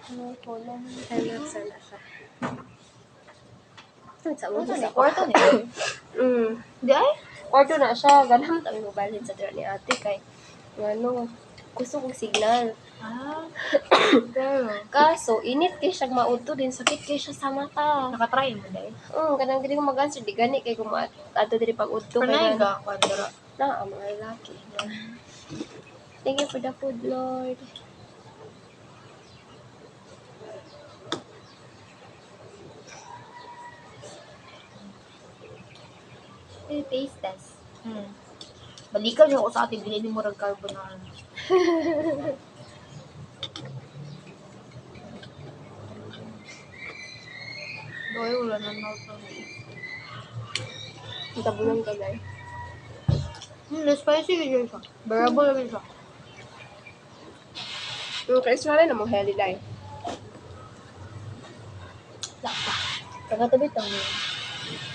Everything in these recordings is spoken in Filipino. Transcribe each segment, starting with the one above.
Ano ko lang. Time lapse na siya. Sa Ano ubos ni ako. kwarto ni? Di ay? Kwarto na siya. Ganun kami mabalhin sa dira ni ate kay gusto kong signal. Pero, Kaso, init kay siya mauto din. Sakit kay siya sa mata. nakatry mo dahil. Kanang dili ko mag-answer. Di gani kay kung ato dili pag-udto. Panay ka, kwadra. Na, mga lalaki. Thank you for the food, Lord. Taste test. Balikan niyo ako sa ating bilhin mo rag carbonara. Doy, wala na nauto. Tabunan ka, guys. Spicy yun siya. Bearable yun siya. Ka-Israel na mong healthy life. Lakpa. Pagkatabi ang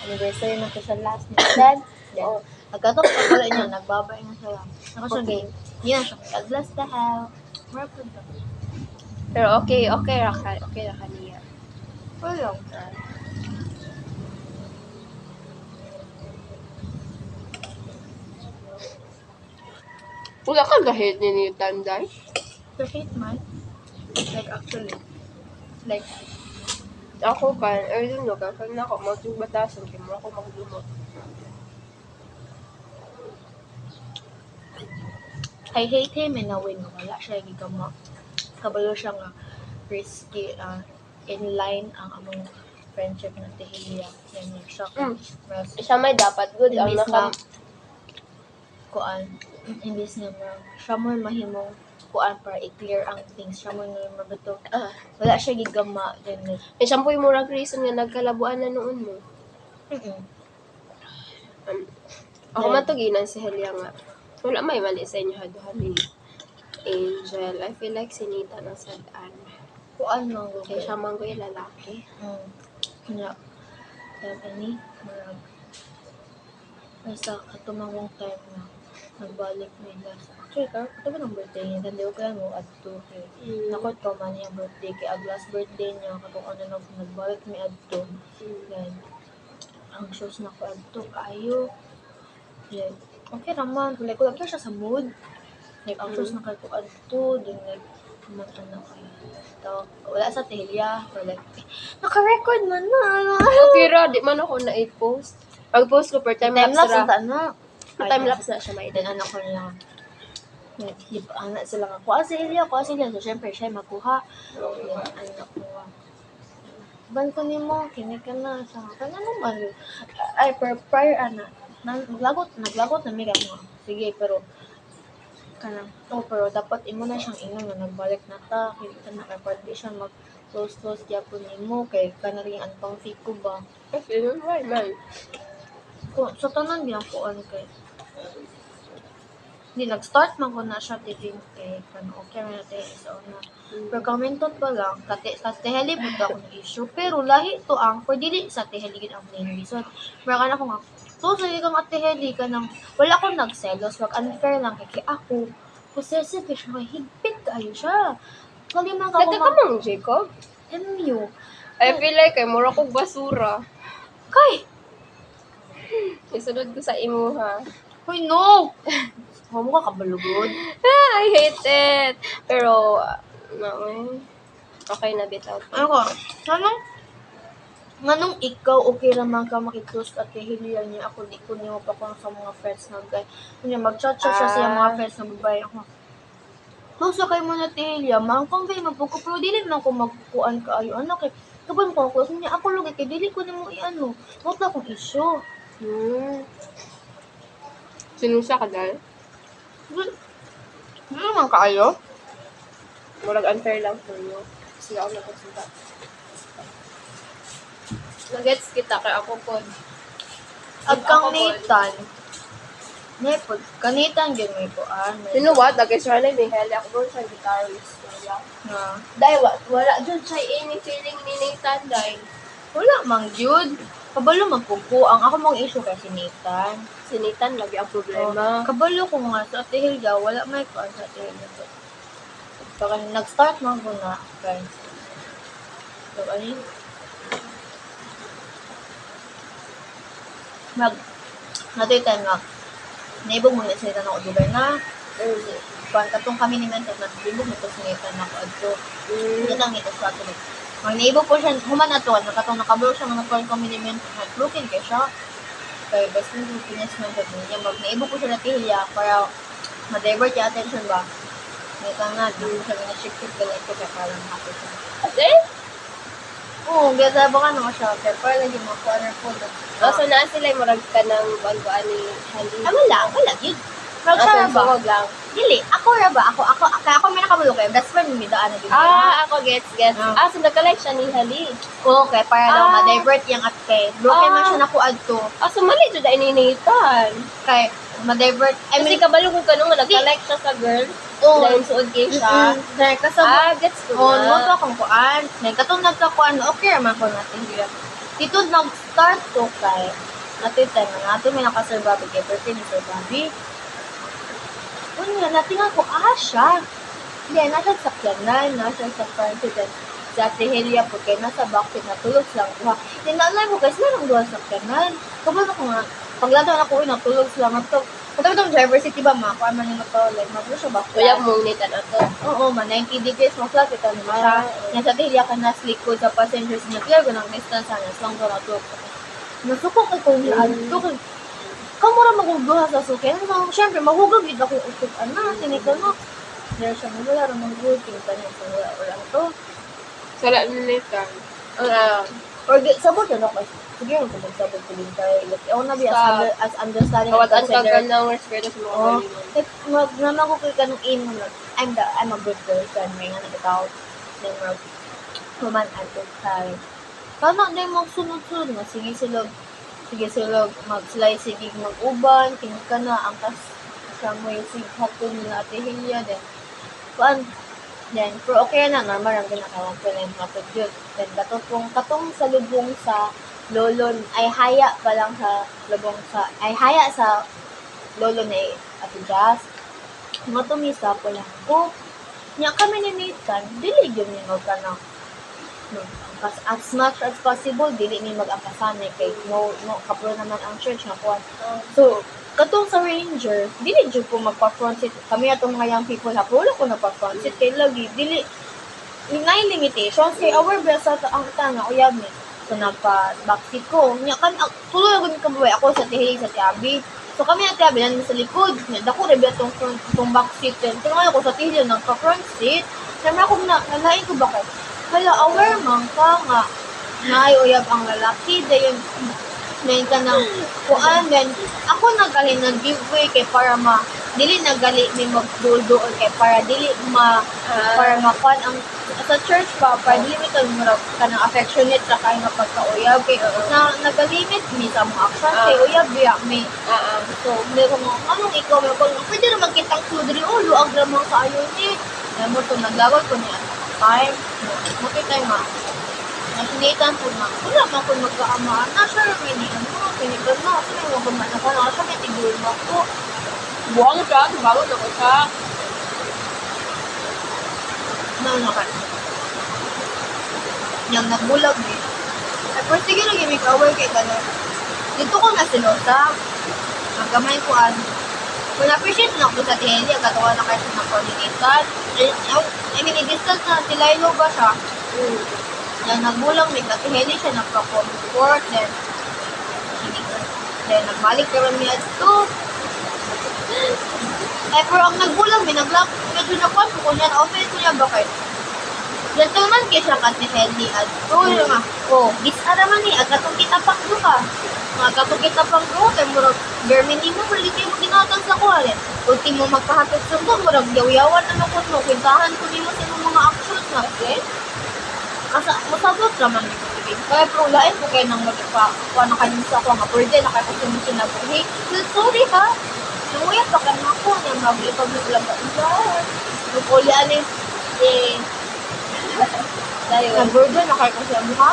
anniversary na ko sa last ni Dad. Oo. Nagkatapos pa pala niya, nagbabay na siya. Ako siya, Okay. hindi na siya. God bless the house. Marapod ka. Pero okay ra ka niya. Wala. Wala ka gahit ni Tanday? The hate man. Like actually. Like, Ako pa, I don't know, kasi na ako magbatasan, kaya mo ako magdumot. I hate him in a way na wala siya gigama. Kabalo siya nga risky, in line ang among friendship na tihiya. Yan nga siya. Mas, Siya may dapat good, ang imbis naka... nga, kuan, imbis nga siya mo mahimong kuan para i-clear ang things. Siya mo nga mabato. Wala siya gigama. Then, like, Siya po yung murag reason nga nagkalabuan na noon mo. Ako matuginan si Helia nga. Wala may mali sa inyo haduhan ni Angel. I feel like sinita ng sadaan. kuan lang. Kaya siya man ko yung lalaki. Kanya, ni, marag, basta katumangong time na nagbalik nila. Actually, ito ba ng birthday niya? Hindi ko kaya mo at 2. Nakot ko man yung birthday. Kaya ang last birthday niya, katong ano nagbalik mi at 2. Then, ang shows na ko at 2, kayo. Like, okay naman. Like, wala siya sa mood. Like, ang shows na kayo ko at 2. Then, like, kumanta na kayo. So, wala sa telya. Or like, naka-record man na. Okay ra, di man ako na-post. Pag-post ko per time-lapse ra. Time-lapse na siya may Then, ano ko niya. Anak sila nga, kuha si Elia. So, syempre, siya makuha. Then, ano nakuha. Ban ko ni mo, kinig ka na. Sa akin, ano man yun? Ay, prior, naglagot na may mo. Sige, pero, pero dapat imo na siyang ino na nagbalik na ta. Kita na kay pwede siya mag-close gyapon nimo kay kanang antong fiko ba. Kasi yun, why man? Sa tanan bilang kuan kay hindi nag-start man ko na siya tiging kay okay na tayo sa una. Pero commentot pa lang, sa teheli po ako ng issue. Pero lahi to ang, pwede din sa teheli gid ang main reason. Mara ka na ko nga, so sige kang ateheli ka nang, wala akong nagselos, wag unfair lang kay ako. Possessive siya, may higpit kayo siya. Kaliman ka Nagkakamang, Jacob? MU. I feel like ay mura kong basura. Kay! Isunod ko sa imo, ha? Hoy, no! Huwag mo ka kabalugod. I hate it! Pero, okay na bitaw. Ano ko? Nganong ikaw okay raman ka makiclose at kahiliyan niya ako di ko niyo pa ko sa mga friends na guy. Kunya mag-chat siya sa mga friends na babae ako. So kay mo na tihilia, man kung kay magpuko pero dili man ko magkuan kaayo anak kay kaban ko ako niya ako lugi kay dili ko nimo iano. Wala akong issue. Sinusya ka dahil? Ano naman kaayo? Murag unfair lang for you. Kasi ako nagkasunta. Nagets kita kay ako po. Agkang nitan. Nepod, kanitan gyud may kuan. You know what? Nag-Israel may heli ako doon sa guitarist. Na Dahil wala dyan siya any feeling ni Nathan dahil. wala mang gyud. Kabalo magpupo ang ako mong issue kay si Nathan. Si Nathan lagi ang problema. Kabalo ko nga sa Ate Hilda, wala may kuan sa Ate Hilda. So, nag-start man ko na, guys. So, ano natay nga, naibog mo na sila na ako dugar na, kuan katong kami ni Mentor na naibog mo to sinita na ako adto. Hindi lang ito sa atin. Mag naibog po siya, human na to, nakatong nakabulok siya mga kuan kami ni Mentor, nag-broken kaya siya. Kaya best friend ko pinasman ko niya, mag naibog po siya na tihilya para ma-divert yung attention ba. May nga, di mo siya na-ship-ship ka ito kaya parang happy siya. Eh? Oo, ganda ba ka naman siya, kaya parang lagi mga corner po. So, na sila yung murag ka ng buwan-buwan ni Hali. Wala, yun. Pero siya ba? Sumog lang. Dili, ako may nakabulok kayo, best friend mi daan na din. Ako gets. So nagka-like siya ni Hali. Okay, para daw ma-divert yung at kay. Broken man siya naku adto. So mali dyan na ininitan. Kay, ma-divert. Kasi kabalo ko kanong nagka-like siya sa girl. Dahil suod kayo siya. Dahil kasama. Gets ko Oo, na. nuto akong kuan. Dahil katong nagkakuan, okay naman ko natin dila. Dito nag-start to kay, natin tayo na natin may naka-Sir Bobby kay Perkin ni Sir Bobby. Unya, natingan ko, siya. Hindi, nasa sakyanan, nasa sa president. Sa Tehelia po, kaya nasa backseat, natulog silang duha. Hindi, naalala ko, guys, meron duha sakyanan. Kapag ako nga, paglado na ko, natulog silang ito. Kung itong driver seat, diba, makakuha man yung ito, like, mag-rush siya back. Kuya mong nita na to. Oo, 90 degrees, mas-flat, ito naman siya. Nasa Tehelia ka na, likod sa passengers niya, clear ko ng distance, nas lang ko natulog. Nasukok ako niya, kamura magugduha sa sukin. So, syempre, mahugag din ako utukan na. Sinika na. Dahil siya, wala rin ng good. Tingnan niya, so wala to. Sala nita. Or, sabot yun ako. Sige, kung magsabot ko din tayo. Ako na bi, as understanding. Kawat ang kagal ng respeto sa mga kaliman. Naman ko kay kanong in, I'm a good person. May nga nagkataw. Then, human at good time. Paano, dahil magsunod-sunod nga. Sige sila mag-slide, mag-uban, tingin ka na, ang kasama yung hapon nila Ate Hilya, then, pero okay na, normal ang ginakawang ko na yung kapag yun. Then, katong sa lubong sa lolo, ay haya sa lolo ni Ate Jazz. Matumisa po lang ko. Nya kami ni Nathan, dili yun yung magkana. As much as possible, dili ni mag-ampasanay kay no kapro naman ang church na kuwan. So, katong sa Ranger, dili jud ko magpa-front seat. Kami atong mga young people ha, wala ko nagpa-front seat kay lagi dili may limitations kay our best sa ang tanga uyab ni. So nagpa-back seat ko. Nya kan tuloy ako ni kabuhay ako sa Tihi sa Tiabi. So kami at Tiabi nan sa likod. Dako ra biya tong back seat. Tingnan ko sa Tihi nagpa-front seat. Namra ko na nalain ko ba kay hala, aware man ka nga naayuyab ang lalaki dayon ngayon ka ng kuan then ako nagali ng giveaway kay para dili nagali ni magduldo or kay para dili para makuan ang sa church pa para dili mi ka ng affectionate sa kay nga pagkauyab kay nagalimit mi sa mga action kay uyab biya mi so meron mo anong ikaw mo kung pwede naman kitang tudri luag ramang kaayo ni mo to naglawag ko niya time makita nga nasinitan po na wala man ko magkaamaan na siya rin ni pinigan na kasi may mga kumana ko na siya may tigul mo ako buwang siya tumawag ako siya naman yung nagbulag eh pero sige lang yung aware kay gano'n dito ko na silosa magkamay ko kung na-appreciate na ako sa Tihi, katawa na kayo sa coordinator. I mean, i-distance na Tilaylo ba siya? Yan, nagbulang may Tihi siya, nagpa-comfort, then nagbalik naman niya ito. Pero ang nagbulang, may nag-lock, medyo nakuha ko niya, na-offend ko niya ba kayo? Gentleman kayo siya ka Tihi, at yung disara man at katong kita pang ka. Kapag kita pang kay murag Germany mo, pwede kayo maginatan sa kuhalin. Ultimo magpahatid sundo, murag yaw-yawan na nakot mo, kwentahan ko mo sa mga actions na, okay? Masabot naman ito. Kaya pero lain po kayo nang magpakuha na kayo sa ako, nga pwede na kayo kasi mo sinabuhi. Sorry ha, nanguya pa ka na ako, nga mag-ipag-lang ka ilan. Lupuli alin, nag-burden na kayo kasi ang buha.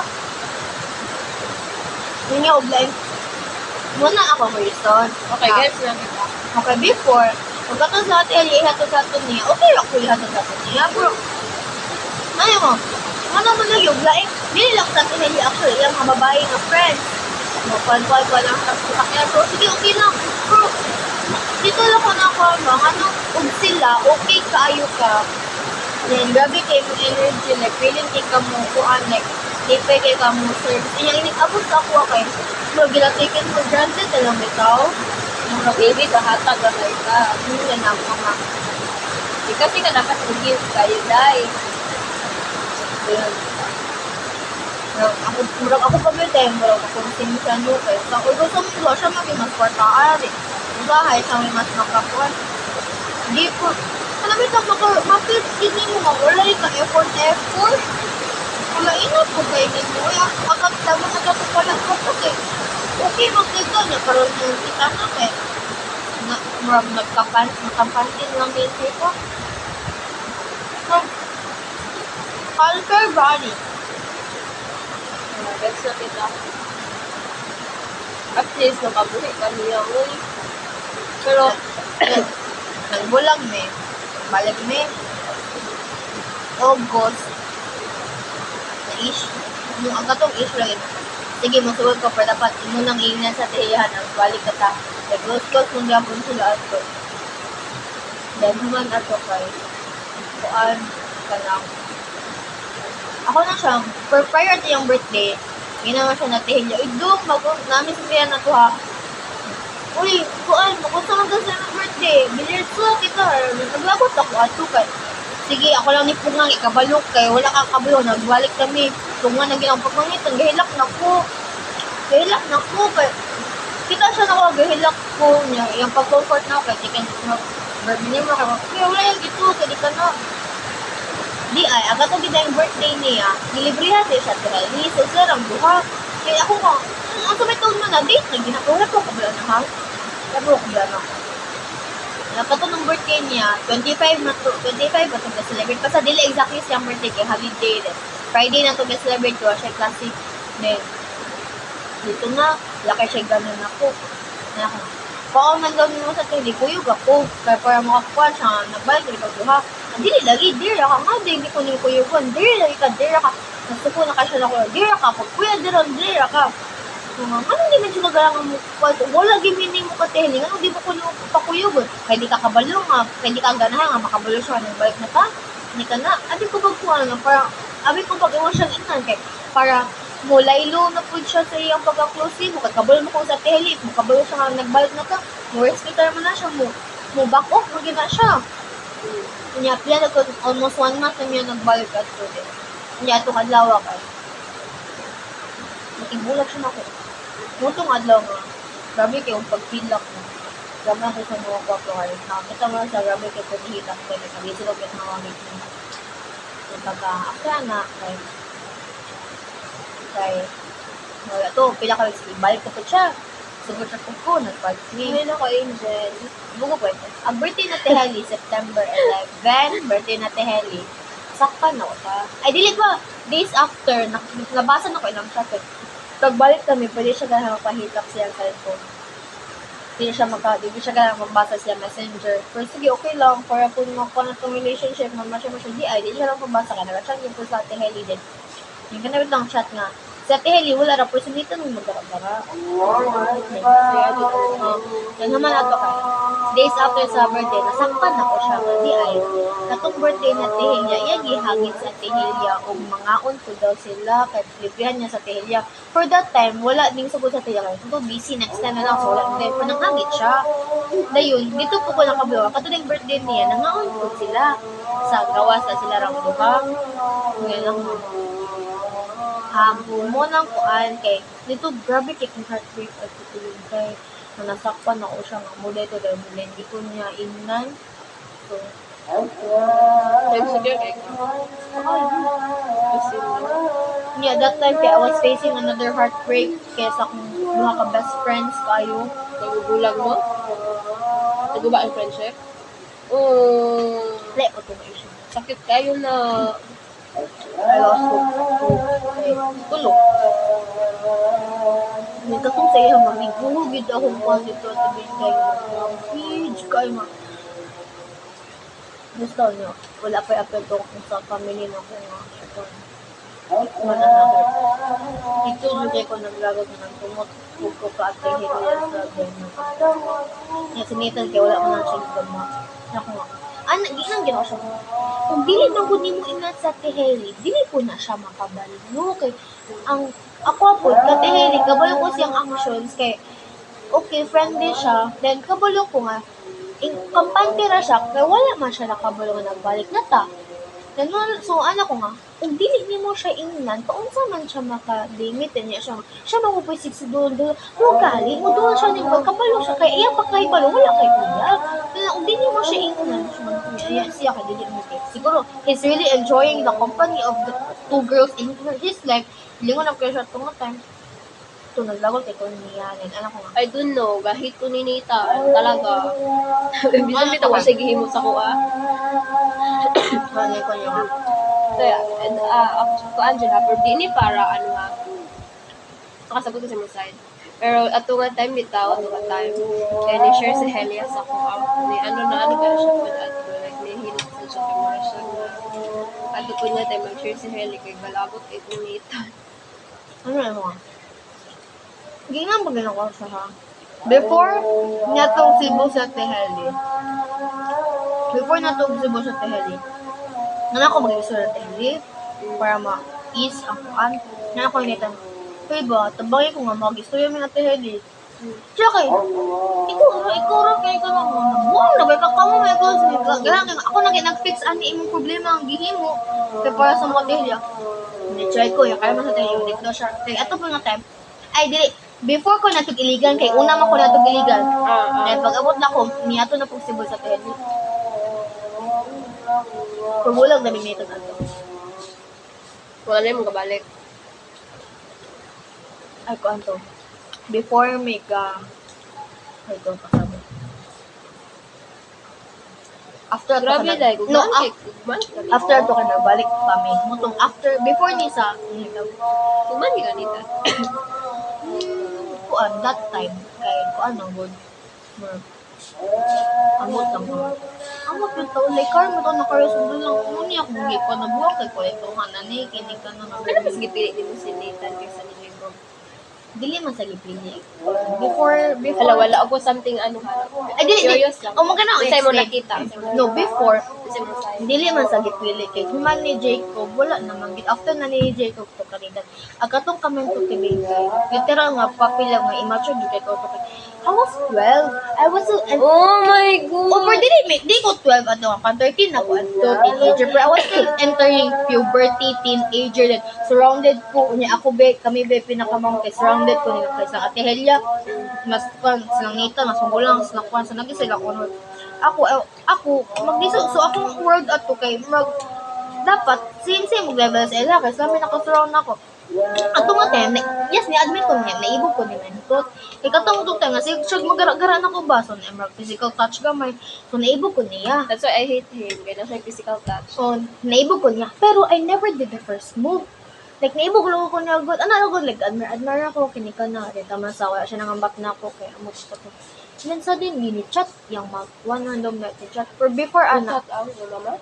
Yun nga, oblain. Muna ako, Wilson. Okay, guys, lang kita. Okay, before, pagkatong sa atin, ihato sa atin niya, okay ako ihato sa atin niya, bro. Ano mo? Ano mo na yung laing, dili lang sa tinili actually, yung mga babae nga friends. Mapal-pal lang sa sakyan. So, sige, okay lang. Pero, dito lang ko na ako, ano, kung sila, okay kaayo ka. Then, grabe kayo mo energy, like, feeling ka mo, kuan, like, lipay kayo ka mo service. Yung inig-abot sa ako, okay. So, gila taken for granted, alam mo ikaw. Mga baby, kahatag na kayo ka. Yan ang mga, Kasi ka nakasugis kayo, dahil. ayun. Ako pa ba tayo, murag ako siya no, kaya sa ulo sa mga siya maging mas kwartaan, eh. Bahay, siya may mas makakuan. Hindi po, alam mo ito, mapit, hindi mo mawala ka effort. Wala inat ko kayo nito. Agad tama ko pala ko kasi okay magdito niya karon yung kita na kay na murag nagkampantin lang din ko. So, Alper Body. Gets na kita. At least, nakabuhi ka niya. Uy. Pero, Nagbulang me. Balik me. August. Na issue. Yung ang katong issue lang yun. Sige, masuwag ko pero dapat mo nang ingnan sa tiyahan ang balik ka ta. Like, close mong gapon sila ato. Then, human ato kay kuan ka lang. Ako na siya, prior to yung birthday, ginawa siya natihin niya. Idong, namin sabihan na to ha. Uy, kuan, magunsa man sa ng birthday. Bilird ko, kita. Naglabot ako ato kay. Sige, ako lang ni Pungang, ikabalok kay. Wala kang kabalo, nagbalik kami. Pungang na ginang pagmangitan, gahilak na ko. Kay, kita siya na ako, gahilak ko niya. Yung pag-comfort na ako, kay chicken mo. Birthday mo, kaya wala yung gito, kaya di ka na. Di ay, aga to gina yung birthday niya, nilibrihan siya siya tira. So, sir, ang buha. Kaya ako nga, ang sumitaw mo na, date na ginagawa ko kabala na ha. Sabi ko kabala na. Nakato ng birthday niya, 25 ba ito ga-celebrate? Basta dili exactly siyang birthday kay holiday din. Friday na ito ga-celebrate ko, siya classic. Then, dito na, laki siya ganun ako. Na ako, pauman gawin mo sa tili, kuyog ako. Kaya para makakuha siya, nagbalik, hindi ko ha. Dili lagi, dira ka nga, hindi ko nang kuyugan. Dira ka. Nasuko na ka siya na ko, dira ka. Pag kuya, dira ka. So, ano di man siya nagalangan mo? Wala gimining mo katihling. Ano di mo ko nung pakuyugan? Kaya di ka kabalo nga. Kaya di ka ganahan nga. Makabalo siya. Nagbalik na ka. Hindi ka na. Abi ko pagkuhan nga. Parang, abi ko pag-iwan siyang inan. Kaya, para, laylo na po siya sa iyang pagka-close mo. Kabalo mo ko sa tihling. Makabalo siya nga. Nagbalik na ka. Mo respetar mo na siya. Mo back off. Magina siya. Kanya, pila ko almost 1 month na niya nagbalik at so din. Kanya, itong adlaw ka. Nakibulak siya na ko. Mutong adlaw nga. Grabe kayong pagpilak mo. Grabe ako sa mga kwakwari. Nakakita mo sa grabe kayo paghihitak ko. Nagkabisi ko yung hawagin mo. Yung pagka-akya na. Wala to. Pila ka lang. Balik ko po siya. Sugot siya ko. Nagpalit me. Ngayon ako, Angel. Bugo po ito. Ang birthday na Teheli, September 11, birthday na Teheli. Sakpan ako ta. Ay, dili ba? Days after, nabasa na ko ilang siya. Pagbalik kami, pwede siya ganang magpahitap siya sa cellphone. Hindi siya ganang magbasa siya messenger. Pero sige, okay lang. Para kung makuha na itong relationship, mamasya di ay, di siya lang pabasa ka. Nag-chat yung po sa Teheli din. Yung kanawit lang chat nga. Sa Teheli, wala ra personality nung magkakabara. Yan naman ato ka. Days after sa birthday, nasakpan ako siya. Di ay, katong birthday na Tehilya, yan gihagit sa Tehilya o mangaon ko daw sila, kaya pilipihan niya sa Tehilya. For that time, wala ding sagot sa Tehilya. Kaya busy, next time na lang. So, wala din. Pananghagit siya. Dayun, dito po ko nakabawa. Katong birthday niya, nangaon ko sila. Sa gawas na sila rang duhang. Ngayon lang mo nang kuan kay dito grabe kay kung heartbreak at tutulog kay nasakpan ako siya nga mula ito dahil mula hindi ko niya ingnan so Sige, kay yeah, that time kay I was facing another heartbreak kaya sa kung mga ka best friends kayo Nagugulang mo? Naguba ang friendship? le po ito issue Sakit kayo na. I lost hope tulog hindi ka kung sa'yo mamigugid akong kwan dito at ibig kayo huge kayo ma gusto nyo wala pa i-apel to kung sa family na ko nga one another. Ito hindi ko naglagod na tumot ko ka at kahiliya sa ganyan. Nga sinitan kaya wala man siya gama. Ako nga. Di nang ginawa siya. Kung dili na ko ni mo ingat sa teheli, dili ko na siya makabalo. Kay ang ako po, kateheli, kabalo ko siyang actions kay okay, friendly siya. Then kabalo ko nga, kampante ra siya, kaya wala man siya nakabalo nga nagbalik na ta. Then, so, ko nga, kung dili ni mo siya ingnan, paunsa man siya maka-limit, niya siya magpupwisig si doon, mo gali, mo doon siya nang magkabalo siya, kaya iya pa kay balo, wala kay kuya. Kaya kung dili mo siya ingnan, siya kay dili mo kay. Siguro, he's really enjoying the company of the two girls in his life. Lingon na kaya siya itong time. Ito, naglagol kay ko niya, ko nga. I don't know, gahit ko ni Nita, talaga. Bisan bitaw ko siya gihimo sa kuha. Ko niya nga. Kaya, ako Angela, pero di ni para, nakasagot ko sa mga side. Pero, ato nga time bitaw, ato nga time. Kaya ni-share si Helia sa kuha. Ano kaya siya po, like, nahihilot sa siya, kaya mga siya. Ato ko niya time, mag-share si Helia, kay balabot kay ko Nita. Mo? Ginang ba ginagawa siya ha? Before niya itong Cebu sa Teheli. Nana ako mag-iso sa Teheli para ma-ease ang kuan. Nana ako initan. Kaya ba, tabangin ko nga mag-iso yung mga Teheli. Siya kay, ikaw ra kay ka naman. Buwan na ba kakamo may ko. Ako nag-fix ani imong problema ang gihimo. Kaya para sa mga Teheli. Ni-try ko, yung kaya man sa Teheli. Dito siya. Kaya ito po nga time. Ay, dili. Before ko natugiligan, kay una man ko natugiligan. Dahil pag-abot na ko, niyato na pong Cebu sa Teheli. Pagbulag na minito na ito. Wala na yung kabalik. Ay, kuan to. Before may ka... Ay, ito, kasama. After ato Grabe, like, after ato ka na, balik kami. Mutong after, before ni sa... Kuman ka Nita. Kuan, that time, kay kuan ang good. Amot lang ko. Amot yung taon, like, car mo to nakaresundo lang. Kung niya kung hindi ko nabuwag, kay ko ito nga nanay, kinig ka na Ano mas gipili din mo si Nathan kaysa ni Jacob? Dili man sa gipili. Before, Wala ako something ha. Ay, dili. Curious lang. O, magkano Kasi mo explain. nakita. No, before, Kasi mo side. dili man sa gipili kay human ni Jacob wala naman gid after na ni Jacob to kanina agatong kamento kay kay literal nga papila nga immature gid kay ko to kay I was 12 I was Oh my God! over di ko 12 ano pa 13 ako adto teenager but I was still entering puberty teenager then surrounded ko niya ako kami pinakamang kay surrounded ko ni kay sa Ate Helia mas kan silang Nita mas magulang silang kwan sa nagi sila ko ako magdiso so akong world ato kay dapat same level sa ila kay sa amin naka-surround ako ato nga ten yes ni admit ko niya naibog ko ni mentot kay katong to nga sig magara-gara na ko ba so na physical touch gamay so naibog ko niya That's why I hate him. Kaya siya physical touch. so naibog ko niya pero I never did the first move like naibog ko niya good good like admire ako kini ka na tama sa wala siya nangambat na ako kay amo ko to. And then suddenly, ni-chat yung one random night ni-chat. For before, Shout out, yung mama?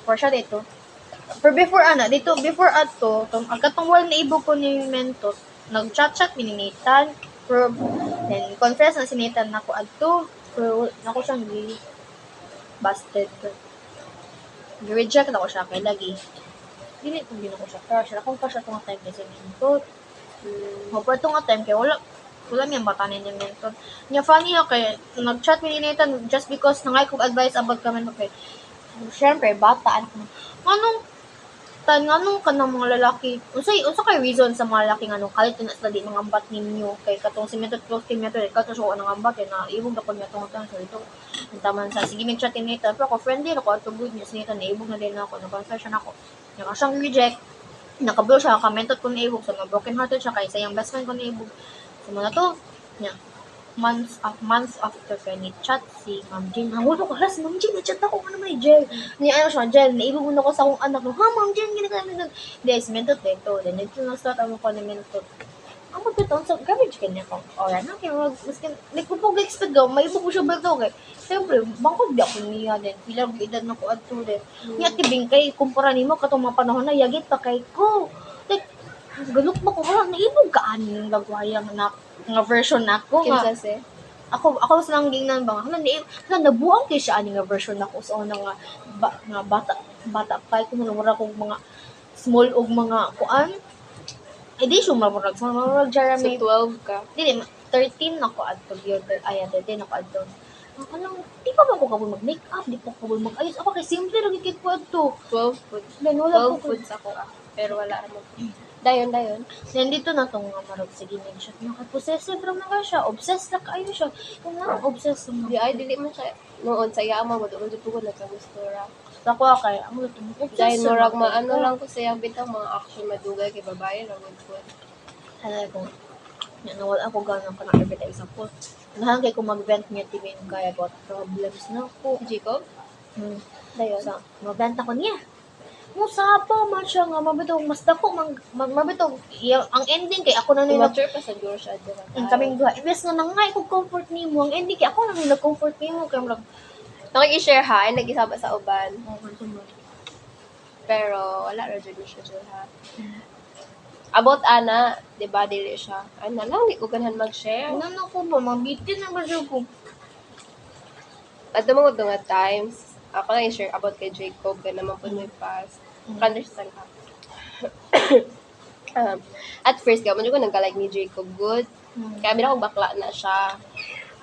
for siya dito. For before, dito, before ato, agkatong wall na ibo ko ni Mentot, nag-chat-chat ni Nathan. Then, confess na si Nathan na ko adto. Pero, nako siyang busted. Reject ako siya kay lagi. Dili kung gino ko siya crush. Akong crush atong time kay si Mentot. Pero itong time kay wala niya batanin yung mentor. Niya funny ako kay nag-chat ni Nathan just because nangay kong advice about kami kay syempre bata nganong kanang mga lalaki unsa kay reason sa mga lalaki nganong kalit na sila di mangambat ninyo kay katong si Mentor close team nato kato so nang ambat na ibog na kon natong tan so ito ang taman sa sige mag-chat ni Nathan pero ako friendly ako ato good news Nathan na ibog na din ako na-confession ako nya siyang reject nakablo siya kamentot ko na ibog so na broken hearted siya kay sayang best friend ko na ibog Semua to, niya. Months after kay chat si Ma'am Jane. Hangulo ko, halas, Ma'am Jane, na-chat ako, ano may Jel? Niya, siya, Jel, naibubun ako sa akong anak. Ha, Ma'am Jane, gini ka namin. Yes, mentot dito. Then, ito na start ako ko na mentot. Ang magpitong, so, garbage ka niya ko. Ora, na, kaya maskin, like, kung pag-expect daw, may ibo ko siya ba ito, kay, siyempre, bangkod di ako niya, then, pilang edad na ko at to, then, niya, tibing kay, kumpara ni mo, katong mga panahon na, yagit pa kay ko. Like, Galok ba ko wala naibog ka aning lagwayang nga version nako nga. Kinsa se? Ako sa nang gingnan ba nga nabuang kay siya ani nga version nako sa una nga bata pa ko wala kong mga small og mga kuan. Di siya mamurag So, Jeremy 12 ka. dili 13 ako adto gyud ay 13 ako adto. Anong di pa man ko kabul mag makeup, di pa ko kabul mag-ayos. Ako kay simple ra gid ko adto. 12 food. Then wala 12 ko foods ako pero wala ra mo. Dayon. then dito na tong nga marag sige nag siya. Possessive ra man ka siya, obsessed ra kaayo siya. Kung na obsessed mo. Di ay dili man siya noon sa iya mo do ko nagkagusto ra. Ako kay amo to. Dahil murag maano lang ko sa bitang mga action madugay kay babae ra gud ko. Hala ko. Nawala ako ganang kana every day sa po. Nahan kay ko mag-vent niya timin kaya about problems na ko. Jacob, dayon. So, mag-vent ako niya. Musapa man siya nga mabitaw mas dako mabitaw ang ending kay ako na nila Immature pa sa Diyos siya dira. ang kaming duha. Imbes nga nangay ko comfort nimo ang ending kay ako na nila comfort nimo kay murag Nakiki-share ha, ay nag-isaba sa uban. Pero wala ra jud siya dyan ha. About ana, di ba dili siya. Ay na lang, di ko ganahan mag-share. ano ko ba mabitin na ba siya ko At mga nga times, ako na i-share about kay Jacob, ka naman po may past. Understand ka. At first, kaya ko nagka-like ni Jacob good. Kaya bila kong bakla na siya.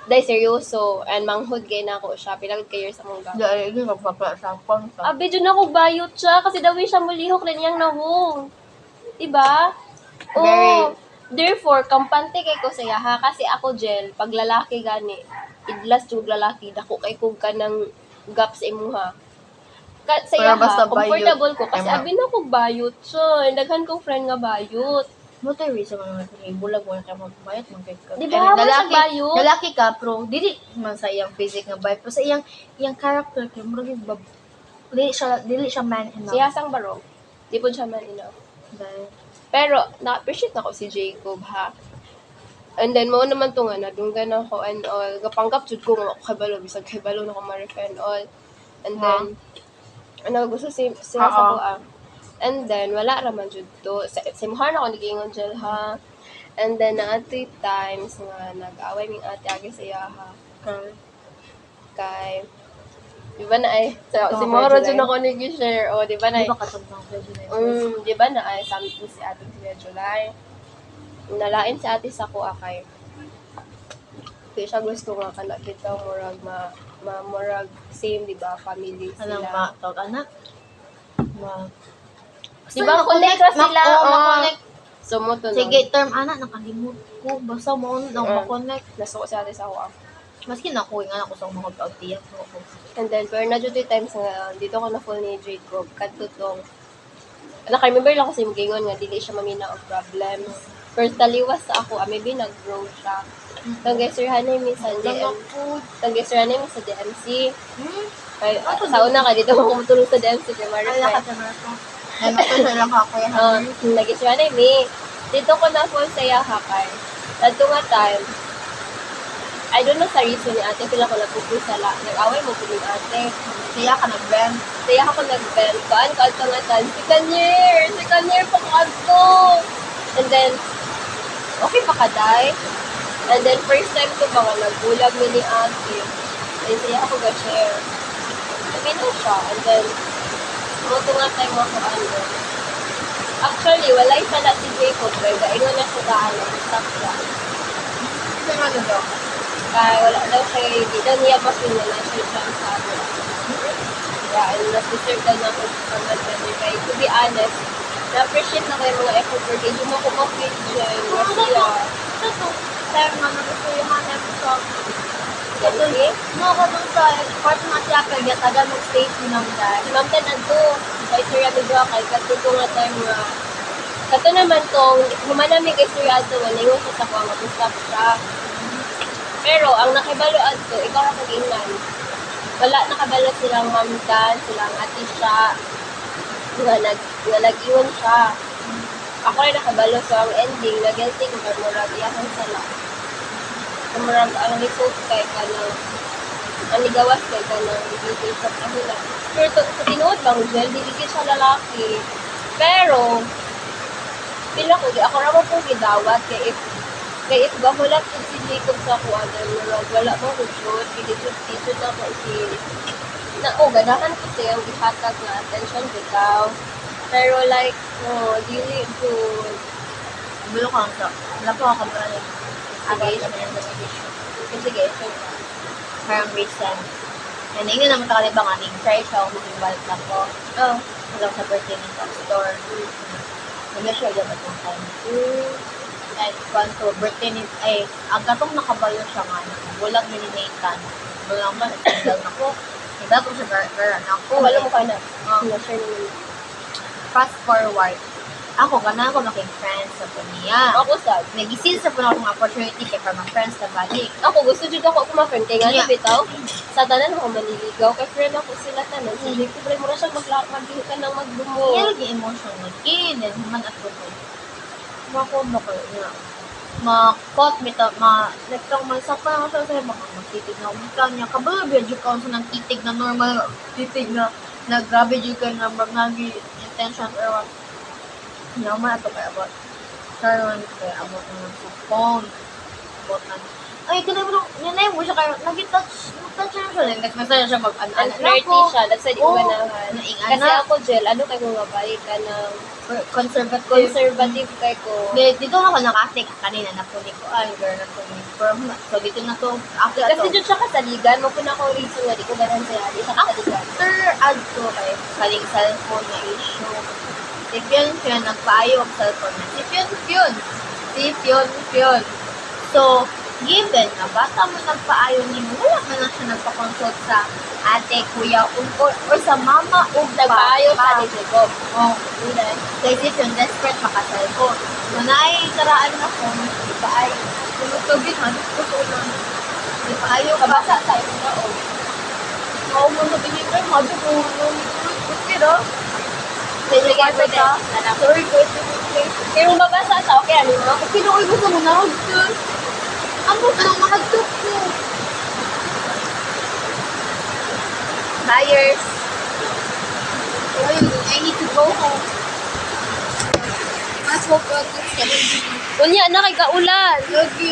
Dahil seryoso, and manghod gay na ako siya. Pilagod kay years among gawin. dahil hindi magpapala sa phone sa Abi, dyan ako bayot siya kasi daw siya mulihok rin niyang nahong. Diba? Very- Therefore, kampante kay ko sa ha kasi ako gel, pag lalaki gani, idlas yung lalaki, dako kay kog ka ng gap sa imuha. Sa Pero iya basta ha, comfortable ko kasi Tama. abi na kog bayot siya. Daghan kong friend nga bayot. mo tayo reason mga bulag mo na kayo magbayat magkait ka. Di ba? Wala siyang bayot. Lalaki ka, pero dili man sa iyang physique nga bayat. Pero sa iyang character, kaya mo rin dili siya man enough. Siya sang barong. Di po siya man enough. Dahil, Pero, na-appreciate ako si Jacob, ha? And then, mo naman to nga, nadunggan ako and all. Kapanggap jud ko nga ako kay Balo. Bisag kay Balo na ko ma-ref and all. And then, ano, gusto siya sa ko, And then, wala raman jud to. Simuhan ako nagingon dyan, ha? And then, na 3 times nga, nag-away ming ate agi sa iya, ha? Kay, di ba na ay, si Moro dyan ako nag-share, o, di ba na di ay, ba katagpang prejudice? di ba na ay something si ate Kuya July. Nalain si ate sa ko akay. Kaya siya gusto nga kana kita murag murag same di ba family Anong sila. tawag anak? Di ba connect ra sila? Ma-connect. So mo to Sige, term anak, nakalimot ko. Basta mo nang ma-connect. Nasuko si ate sa ko. Maski na ko, nga ako sa mga pag-tiyak ko. And then pero na jud times nga dito ko na full ni Jacob kadto tong naka-remember lang kasi magingon nga dili siya mamina og problems. First taliwas sa ako, maybe nag-grow siya. Tanggeserhan na mi sa DMC. Tanggeserhan na mi sa DMC. Kay sa una ka dito ko matulog sa DMC kay Ay, Marifet. nakatama ko. Ay, matuloy lang ako. Nag-isra na mi. Dito ko na full saya hakay. Dadto nga time, I don't know sa reason ni ate, pila ko nagpupusala. Nag-away mo po ni ate. Siya ka nag-bend. Saya ako nag-bend. Kaan ka ito nga time, second year pa ka ito. And then, okay pa ka, day? And then, first time ko ba nga nagbulag mi ni ate. And saya ako ga-share. Sabi na siya. And then, muto nga time ako ano. Actually, walay pala si Jacob. Pero gaingon na siya daan. Stop siya. Ito na daw. Kaya wala daw siya, hindi daw niya masin na siya sa akin. Yeah, and nasiserve daw na ako sa mga kaya to be honest, na-appreciate na ko yung mga effort work. Hindi mo ko ma-fit dyan. Kasi, Ito to. Time na nagustuhan na sa kasi, no, ko dun sa part na siya kaya tagal mag-state ni Ma'am Dad. si Ma'am Tan adto, kay Sir Yami Dua, kay katuto nga time nga, kato naman tong, humanami kay Sir Yado, walingon siya sa kuha, mag-stop siya. Pero, ang nakibalo adto, ikaw na kag-ingnan. Wala nakabalo silang Ma'am Tan, silang ate siya, nga nag-iwan siya. Ako rin nakabalo, so ang ending, nag-guilty ko, murag iyakan sala. Murag ang result kay kanang, ang ligawas kay kanang, dito sa kanila. Pero sa tinuod bang gel, diligid siya lalaki. Pero, feel ako, ako naman po gidawat kay if gahulat ko si Jacob sa kuha na wala mo ko shoot, teacher na ko si ganahan ko siya yung ihatag na attention bitaw. Pero like, dili good. Bulo ka sa. Wala po ako ba yung agay sa mga investigation. Investigation. Parang recent. And hindi naman takalibang aning try siya kung makibalik lang ko. Oh. Hanggang sa birthday ng top store. Nag-share dapat yung time. And kung to birthday ni, ang gatong nakabayo siya nga. Bulag ni Nathan. Bulang ba, nagsigal na ko. Iba ko sa garan ako. Wala mo ka na. Na-share naman. Fast forward. Ako, gana ako making friends sa niya. Ako sad. Nag-isil sa po akong opportunity kay para mag-friends na balik. Ako, gusto dito ako kuma-friend. Kaya nga Yeah. bitaw, sa tanan ako maniligaw. Kay friend ako sila tanan. So, di ko rin mo na siya maghihi ka ng magdumo. Kaya lagi emotional. Then, man at ko. Mako niya. Ma-caught me to, nagtang malsak pa ako siya sa'yo, baka magtitig na umika niya. Kabalo, medyo ka sa nang titig na normal, titig na grabe yung ka na magnagi intention or what. Naman ato kaya about. Karon kaya about na sa phone. About na. Ay, kanay mo yan mo siya kayo. Nag-touch siya lang. Kasi masaya siya Flirty siya. That's why di ko ganahan. Kasi Kasi ako, Jel, ano kayo nga balik ka ng conservative kay ko. Dito ako nakasik kanina na puli ko. Ay, girl na puli. So, dito na to. After Kasi dito siya kasaligan. Mo po na akong reason nga di ko ganahan siya. Di siya kasaligan. After add to kay kaling cellphone na issue. Si Pion nagpaayo ang cellphone na. Si Pion. So, given na bata mo nagpaayo ni mo, wala man na siya nagpa-consult sa ate, kuya, or sa mama o Nagpaayo pa ni Jacob. Oh, kaya si Pion desperate maka-cellphone. Manay karaan na phone, di ba ay tulog-tugin, hanap ko sa ulan. Di ba ayaw ka Kabasa tayo na o. Oo, mo na binigay, hanap ko ulan. Pero, Sige, pwede. sorry ko, Pero mabasa sa okay, ano mo? kinukoy ko sa muna, ang buta ng mahagtok ko. Buyers. Ayun, I need to go home. Mas mo po, Unya na kay kaulan. Love you.